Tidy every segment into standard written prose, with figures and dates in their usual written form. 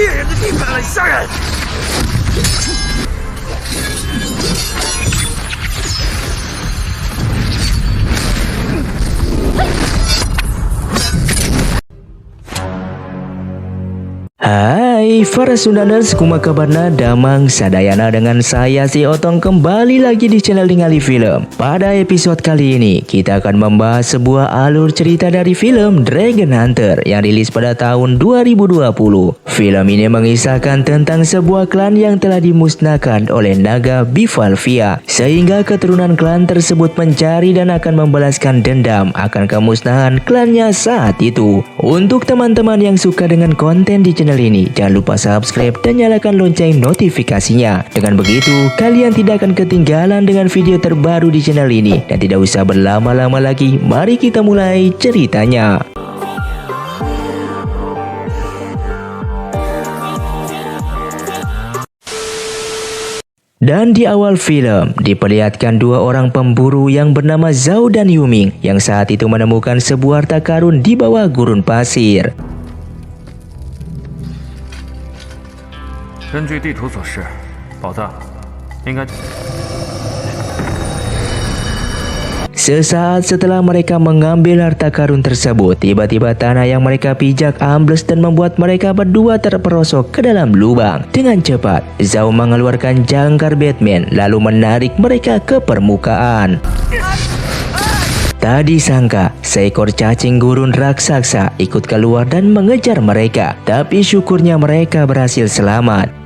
猎人的地盘来杀人！ Hai para Sundaners, kumaha kabarna? Damang sadayana dengan saya si Otong kembali lagi di channel Ningali Film. Pada episode kali ini kita akan membahas sebuah alur cerita dari film Dragon Hunter yang rilis pada tahun 2020. Film ini mengisahkan tentang sebuah klan yang telah dimusnahkan oleh naga Bifalvia, sehingga keturunan klan tersebut mencari dan akan membalaskan dendam akan kemusnahan klannya saat itu. Untuk teman-teman yang suka dengan konten di channel ini, jangan lupa subscribe dan nyalakan lonceng notifikasinya. Dengan begitu, kalian tidak akan ketinggalan dengan video terbaru di channel ini. Dan tidak usah berlama-lama lagi, mari kita mulai ceritanya. Dan di awal film, diperlihatkan dua orang pemburu yang bernama Zhao dan Yuming yang saat itu menemukan sebuah harta karun di bawah gurun pasir. 根据地图所示，宝藏应该。 Sesaat setelah mereka mengambil harta karun tersebut, tiba-tiba tanah yang mereka pijak ambles dan membuat mereka berdua terperosok ke dalam lubang. Dengan cepat, Zhao mengeluarkan jangkar Batman lalu menarik mereka ke permukaan. Tak disangka, seekor cacing gurun raksasa ikut keluar dan mengejar mereka, tapi syukurnya mereka berhasil selamat.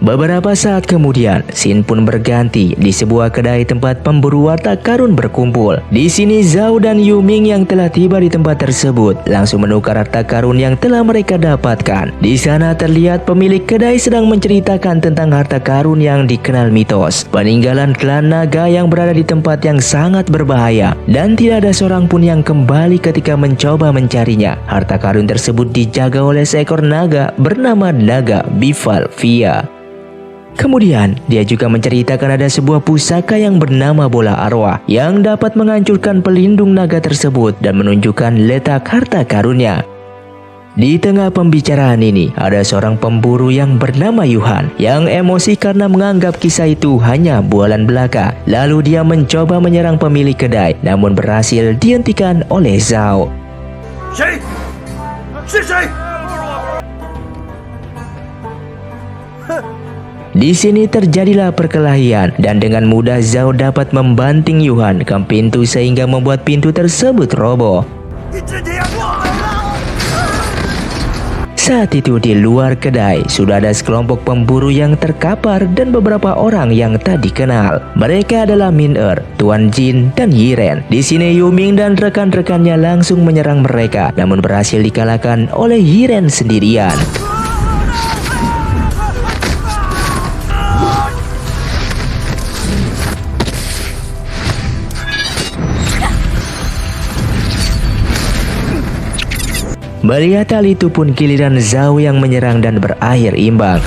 Beberapa saat kemudian, scene pun berganti di sebuah kedai tempat pemburu harta karun berkumpul. Di sini Zhao dan Yuming yang telah tiba di tempat tersebut langsung menukar harta karun yang telah mereka dapatkan. Di sana terlihat pemilik kedai sedang menceritakan tentang harta karun yang dikenal mitos, peninggalan klan naga yang berada di tempat yang sangat berbahaya, dan tidak ada seorang pun yang kembali ketika mencoba mencarinya. Harta karun tersebut dijaga oleh seekor naga bernama Naga Bifalvia. Kemudian, dia juga menceritakan ada sebuah pusaka yang bernama bola arwah yang dapat menghancurkan pelindung naga tersebut dan menunjukkan letak harta karunnya. Di tengah pembicaraan ini, ada seorang pemburu yang bernama Yuhan yang emosi karena menganggap kisah itu hanya bualan belaka. Lalu dia mencoba menyerang pemilik kedai, namun berhasil dihentikan oleh Zhao. Di sini terjadilah perkelahian dan dengan mudah Zhao dapat membanting Yuhan ke pintu sehingga membuat pintu tersebut roboh. Saat itu di luar kedai sudah ada sekelompok pemburu yang terkapar dan beberapa orang yang tak dikenal. Mereka adalah Min-Er, Tuan Jin, dan Yiren. Di sini Yuming dan rekan-rekannya langsung menyerang mereka, namun berhasil dikalahkan oleh Yiren sendirian. Melihat hal itu pun giliran Zhao yang menyerang dan berakhir imbang.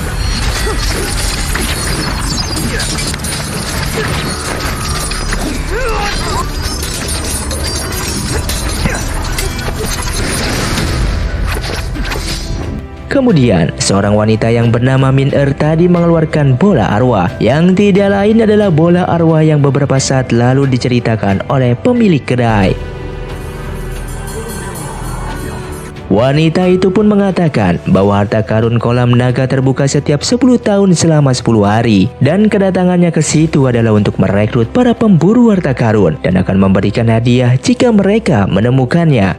Kemudian, seorang wanita yang bernama Min-Er tadi mengeluarkan bola arwah yang tidak lain adalah bola arwah yang beberapa saat lalu diceritakan oleh pemilik kedai. Wanita itu pun mengatakan bahwa harta karun kolam naga terbuka setiap 10 tahun selama 10 hari dan kedatangannya ke situ adalah untuk merekrut para pemburu harta karun dan akan memberikan hadiah jika mereka menemukannya.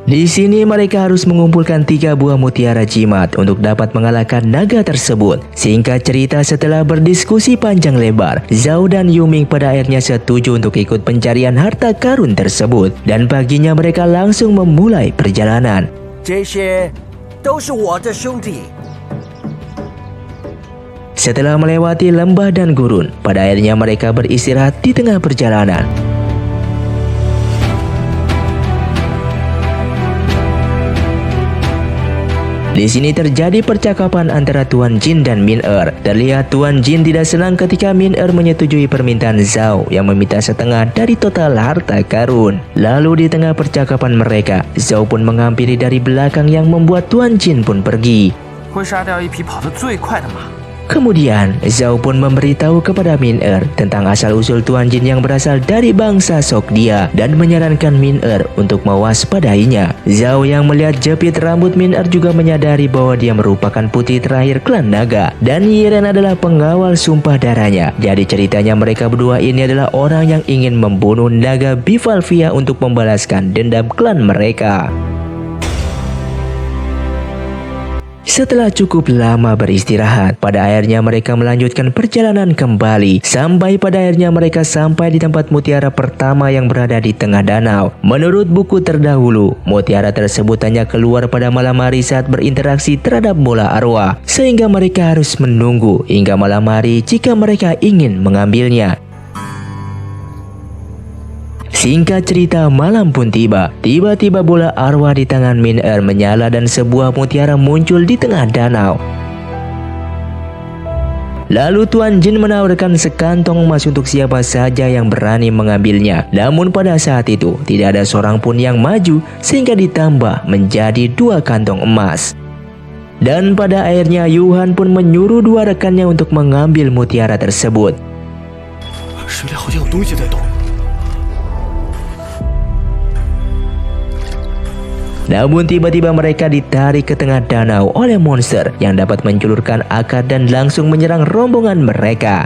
Di sini mereka harus mengumpulkan 3 buah mutiara jimat untuk dapat mengalahkan naga tersebut. Singkat cerita, setelah berdiskusi panjang lebar, Zhao dan Yuming pada akhirnya setuju untuk ikut pencarian harta karun tersebut. Dan paginya mereka langsung memulai perjalanan. Setelah melewati lembah dan gurun, pada akhirnya mereka beristirahat di tengah perjalanan. Di sini terjadi percakapan antara Tuan Jin dan Min Er. Terlihat Tuan Jin tidak senang ketika Min Er menyetujui permintaan Zhao yang meminta setengah dari total harta karun. Lalu di tengah percakapan mereka, Zhao pun menghampiri dari belakang yang membuat Tuan Jin pun pergi. 会杀掉一匹跑得最快的马。 Kemudian, Zhao pun memberitahu kepada Min Er tentang asal-usul Tuan Jin yang berasal dari bangsa Sogdia dan menyarankan Min Er untuk mewaspadainya. Zhao yang melihat jepit rambut Min Er juga menyadari bahwa dia merupakan putri terakhir klan naga dan Yiren adalah pengawal sumpah darahnya. Jadi ceritanya mereka berdua ini adalah orang yang ingin membunuh naga Bivalvia untuk membalaskan dendam klan mereka. Setelah cukup lama beristirahat, pada akhirnya mereka melanjutkan perjalanan kembali. Sampai pada akhirnya mereka sampai di tempat mutiara pertama yang berada di tengah danau. Menurut buku terdahulu, mutiara tersebut hanya keluar pada malam hari saat berinteraksi terhadap bola arwah. Sehingga mereka harus menunggu hingga malam hari jika mereka ingin mengambilnya. Singkat cerita, malam pun tiba. Tiba-tiba bola arwah di tangan Min Er menyala dan sebuah mutiara muncul di tengah danau. Lalu Tuan Jin menawarkan sekantong emas untuk siapa saja yang berani mengambilnya. Namun pada saat itu, tidak ada seorang pun yang maju sehingga ditambah menjadi 2 kantong emas. Dan pada akhirnya Yuhan pun menyuruh 2 rekannya untuk mengambil mutiara tersebut. 水里好像有东西在动。 Namun tiba-tiba mereka ditarik ke tengah danau oleh monster yang dapat menjulurkan akar dan langsung menyerang rombongan mereka.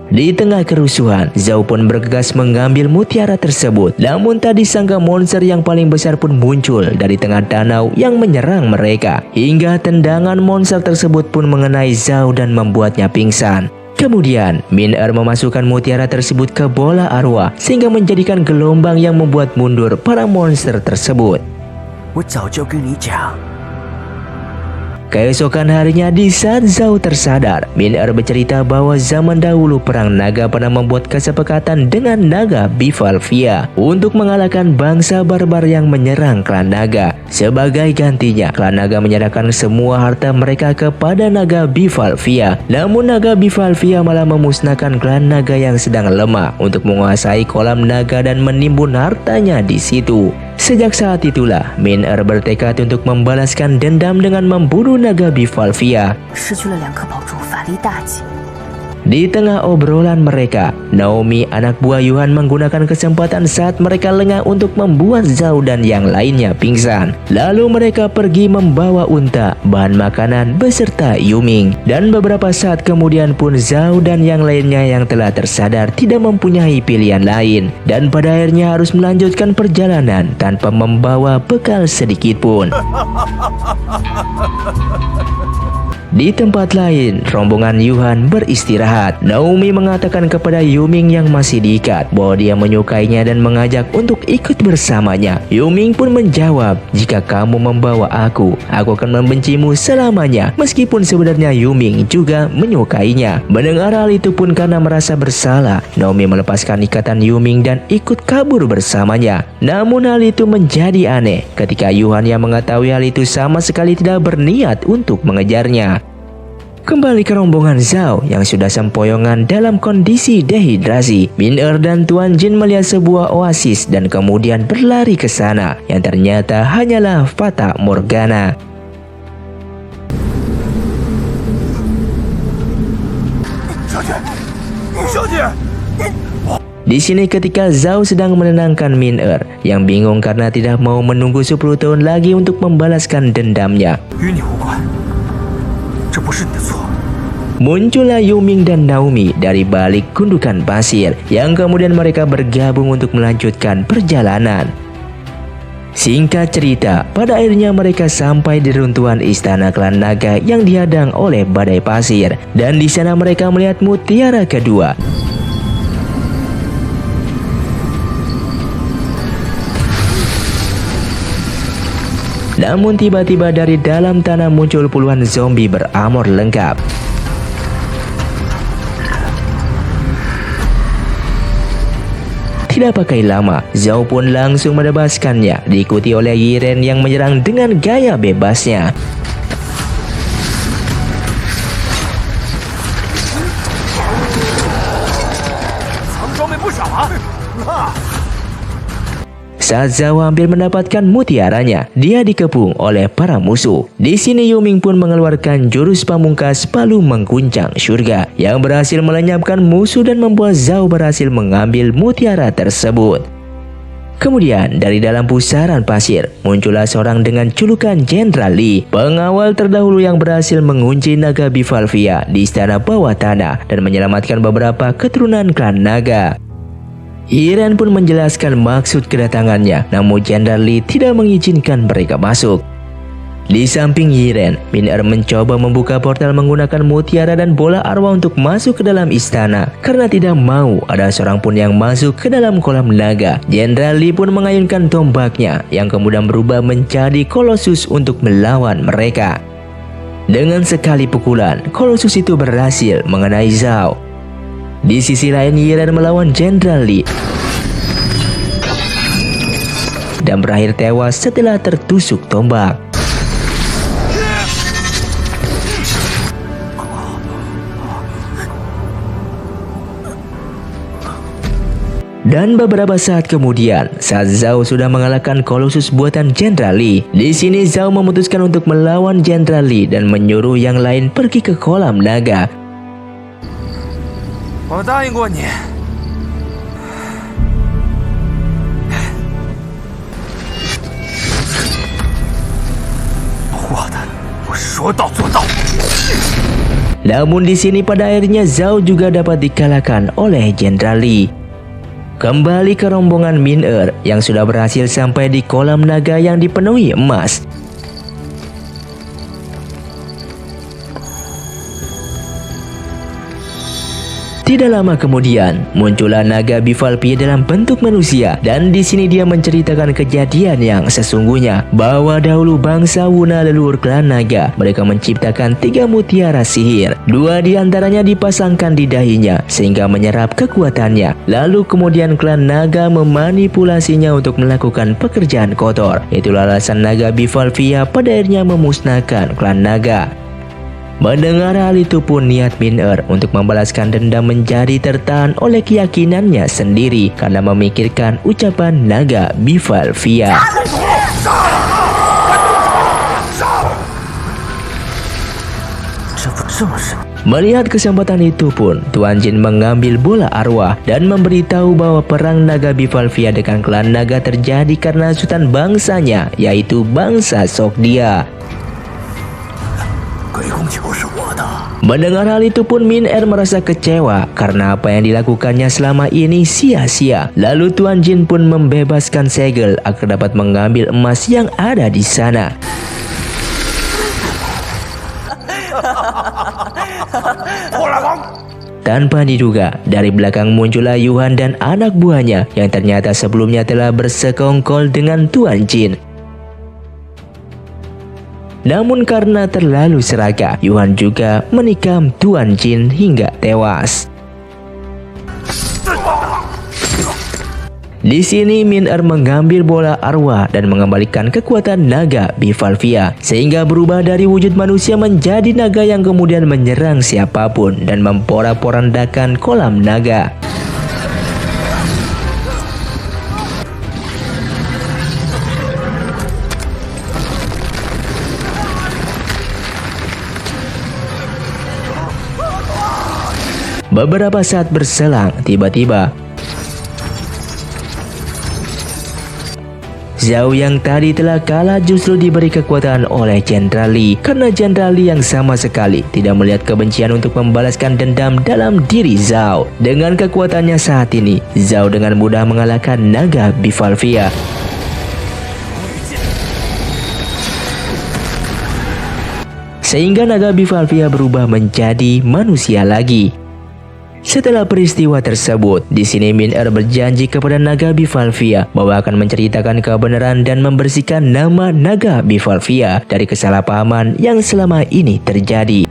Di tengah kerusuhan, Zhao pun bergegas mengambil mutiara tersebut. Namun tak disangka monster yang paling besar pun muncul dari tengah danau yang menyerang mereka. Hingga tendangan monster tersebut pun mengenai Zhao dan membuatnya pingsan. Kemudian, Min Er memasukkan mutiara tersebut ke bola arwah sehingga menjadikan gelombang yang membuat mundur para monster tersebut. Keesokan harinya di saat Zhao tersadar, Min Er bercerita bahwa zaman dahulu perang naga pernah membuat kesepakatan dengan naga Bivalvia untuk mengalahkan bangsa barbar yang menyerang klan naga. Sebagai gantinya, klan naga menyerahkan semua harta mereka kepada naga Bivalvia. Namun naga Bivalvia malah memusnahkan klan naga yang sedang lemah untuk menguasai kolam naga dan menimbun hartanya di situ. Sejak saat itulah, Min Er bertekad untuk membalaskan dendam dengan membunuh naga Bivalvia. Di tengah obrolan mereka, Naomi anak buah Yuhan menggunakan kesempatan saat mereka lengah untuk membuat Zhao dan yang lainnya pingsan. Lalu mereka pergi membawa unta, bahan makanan beserta Yuming. Dan beberapa saat kemudian pun Zhao dan yang lainnya yang telah tersadar tidak mempunyai pilihan lain. Dan pada akhirnya harus melanjutkan perjalanan tanpa membawa bekal sedikit pun. Di tempat lain, rombongan Yuhan beristirahat. Naomi mengatakan kepada Yuming yang masih diikat bahwa dia menyukainya dan mengajak untuk ikut bersamanya. Yuming pun menjawab, "Jika kamu membawa aku akan membencimu selamanya." Meskipun sebenarnya Yuming juga menyukainya. Mendengar hal itu pun karena merasa bersalah, Naomi melepaskan ikatan Yuming dan ikut kabur bersamanya. Namun hal itu menjadi aneh ketika Yuhan yang mengetahui hal itu sama sekali tidak berniat untuk mengejarnya. Kembali ke rombongan Zhao yang sudah sempoyongan dalam kondisi dehidrasi. Min Er dan Tuan Jin melihat sebuah oasis dan kemudian berlari ke sana yang ternyata hanyalah Fata Morgana. Di sini ketika Zhao sedang menenangkan Min Er yang bingung karena tidak mau menunggu 10 tahun lagi untuk membalaskan dendamnya. Muncullah Yuming dan Naomi dari balik gundukan pasir yang kemudian mereka bergabung untuk melanjutkan perjalanan. Singkat cerita, pada akhirnya mereka sampai di runtuhan istana klan naga yang dihadang oleh badai pasir dan di sana mereka melihat mutiara kedua. Namun tiba-tiba dari dalam tanah muncul puluhan zombie berarmor lengkap. Tidak pakai lama, Zhao pun langsung menebaskannya, diikuti oleh Yiren yang menyerang dengan gaya bebasnya. Saat Zhao hampir mendapatkan mutiaranya, dia dikepung oleh para musuh. Di sini Yuming pun mengeluarkan jurus pamungkas palu mengguncang surga yang berhasil melenyapkan musuh dan membuat Zhao berhasil mengambil mutiara tersebut. Kemudian dari dalam pusaran pasir muncullah seorang dengan julukan Jenderal Li, pengawal terdahulu yang berhasil mengunci naga Bivalvia di istana bawah tanah dan menyelamatkan beberapa keturunan klan naga. Yiren pun menjelaskan maksud kedatangannya, namun Jenderal Li tidak mengizinkan mereka masuk. Di samping Yiren, Min-Er mencoba membuka portal menggunakan mutiara dan bola arwah untuk masuk ke dalam istana. Karena tidak mau ada seorang pun yang masuk ke dalam kolam naga, Jenderal Li pun mengayunkan tombaknya yang kemudian berubah menjadi Kolosus untuk melawan mereka. Dengan sekali pukulan, Kolosus itu berhasil mengenai Zhao. Di sisi lain, Yiren melawan Jenderal Li dan berakhir tewas setelah tertusuk tombak. Dan beberapa saat kemudian, saat Zhao sudah mengalahkan Kolosus buatan Jenderal Li, di sini Zhao memutuskan untuk melawan Jenderal Li dan menyuruh yang lain pergi ke kolam naga. 我答应过你。我说到做到。 Namun di sini pada akhirnya Zhao juga dapat dikalahkan oleh Jenderal Li. Kembali ke rombongan Min-Er yang sudah berhasil sampai di kolam naga yang dipenuhi emas. Tidak lama kemudian, muncullah naga Bivalvia dalam bentuk manusia dan di sini dia menceritakan kejadian yang sesungguhnya bahwa dahulu bangsa Wuna leluhur klan naga, mereka menciptakan 3 mutiara sihir. 2 diantaranya dipasangkan di dahinya sehingga menyerap kekuatannya. Lalu kemudian klan naga memanipulasinya untuk melakukan pekerjaan kotor. Itulah alasan naga Bivalvia pada akhirnya memusnahkan klan naga. Mendengar hal itu pun niat Min-Er untuk membalaskan dendam menjadi tertahan oleh keyakinannya sendiri karena memikirkan ucapan naga Bivalvia. Melihat kesempatan itu pun, Tuan Jin mengambil bola arwah dan memberitahu bahwa perang naga Bivalvia dengan klan naga terjadi karena sultan bangsanya, yaitu bangsa Sogdia. Mendengar hal itu pun Min-Er merasa kecewa karena apa yang dilakukannya selama ini sia-sia. Lalu Tuan Jin pun membebaskan segel agar dapat mengambil emas yang ada di sana. Tanpa diduga, dari belakang muncullah Yuhan dan anak buahnya yang ternyata sebelumnya telah bersekongkol dengan Tuan Jin. Namun karena terlalu serakah, Yuhan juga menikam Tuan Jin hingga tewas. Di sini Min-Er mengambil bola arwah dan mengembalikan kekuatan naga Bivalvia sehingga berubah dari wujud manusia menjadi naga yang kemudian menyerang siapapun dan memporak-porandakan kolam naga. Beberapa saat berselang, tiba-tiba Zhao yang tadi telah kalah justru diberi kekuatan oleh Jenderal Li karena Jenderal Li yang sama sekali tidak melihat kebencian untuk membalaskan dendam dalam diri Zhao. Dengan kekuatannya saat ini, Zhao dengan mudah mengalahkan naga Bivalvia. Sehingga naga Bivalvia berubah menjadi manusia lagi. Setelah peristiwa tersebut, di sini Min-Er berjanji kepada naga Bivalvia bahwa akan menceritakan kebenaran dan membersihkan nama naga Bivalvia dari kesalahpahaman yang selama ini terjadi.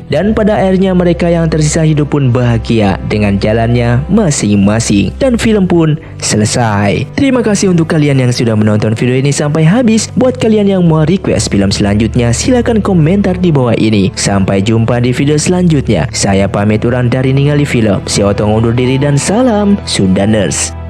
Dan pada akhirnya mereka yang tersisa hidup pun bahagia dengan jalannya masing-masing. Dan film pun selesai. Terima kasih untuk kalian yang sudah menonton video ini sampai habis. Buat kalian yang mau request film selanjutnya, silahkan komentar di bawah ini. Sampai jumpa di video selanjutnya. Saya pamit urang dari Ningali Film. Si Otong undur diri dan salam Sundaners.